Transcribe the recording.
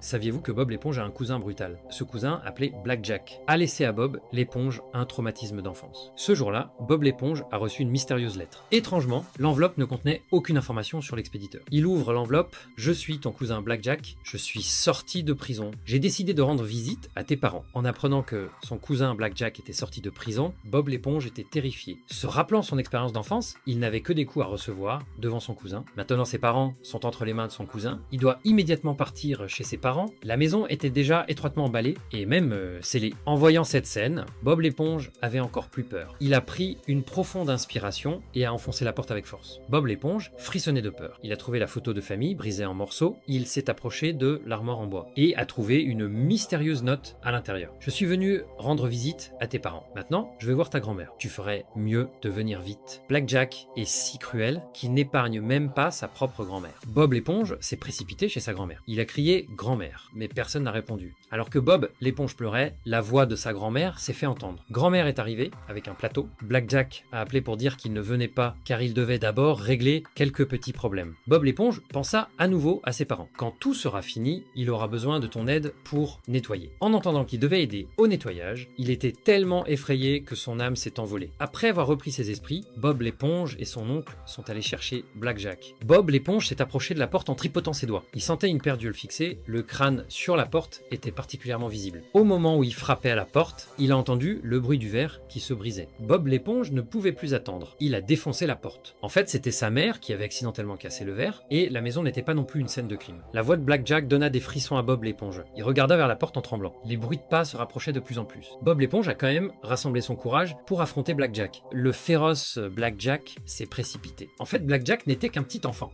Saviez-vous que Bob l'éponge a un cousin brutal? Ce cousin, appelé Black Jack, a laissé à Bob l'éponge un traumatisme d'enfance. Ce jour-là, Bob l'éponge a reçu une mystérieuse lettre. Étrangement, l'enveloppe ne contenait aucune information sur l'expéditeur. Il ouvre l'enveloppe. Je suis ton cousin Black Jack, je suis sorti de prison. J'ai décidé de rendre visite à tes parents. En apprenant que son cousin Black Jack était sorti de prison, Bob l'éponge était terrifié. Se rappelant son expérience d'enfance, il n'avait que des coups à recevoir devant son cousin. Maintenant ses parents sont entre les mains de son cousin. Il doit immédiatement partir chez ses parents. La maison était déjà étroitement emballée et même scellée. En voyant cette scène, Bob l'éponge avait encore plus peur. Il a pris une profonde inspiration et a enfoncé la porte avec force. Bob l'éponge frissonnait de peur. Il a trouvé la photo de famille brisée en morceaux. Il s'est approché de l'armoire en bois et a trouvé une mystérieuse note à l'intérieur. Je suis venu rendre visite à tes parents. Maintenant, je vais voir ta grand-mère. Tu ferais mieux de venir vite. Black Jack est si cruel qu'il n'épargne même pas sa propre grand-mère. Bob l'éponge s'est précipité chez sa grand-mère. Il a crié « grand-mère », mais personne n'a répondu. Alors que Bob l'éponge pleurait, la voix de sa grand-mère s'est fait entendre. Grand-mère est arrivée avec un plateau. Black Jack a appelé pour dire qu'il ne venait pas car il devait d'abord régler quelques petits problèmes. Bob l'éponge pensa à nouveau à ses parents. Quand tout sera fini, il aura besoin de ton aide pour nettoyer. En entendant qu'il devait aider au nettoyage, il était tellement effrayé que son âme s'est envolée. Après avoir repris ses esprits, Bob l'éponge et son oncle sont allés chercher Black Jack. Bob l'éponge s'est approché de la porte en tripotant ses doigts. Il sentait une perdiole fixée, le crâne sur la porte était particulièrement visible. Au moment où il frappait à la porte, il a entendu le bruit du verre qui se brisait. Bob l'éponge ne pouvait plus attendre. Il a défoncé la porte. En fait, c'était sa mère qui avait accidentellement cassé le verre et la maison n'était pas non plus une scène de crime. La voix de Black Jack donna des frissons à Bob l'éponge. Il regarda vers la porte en tremblant. Les bruits de pas se rapprochaient de plus en plus. Bob l'éponge a quand même rassemblé son courage pour affronter Black Jack. Le féroce Black Jack s'est précipité. En fait, Black Jack n'était qu'un petit enfant.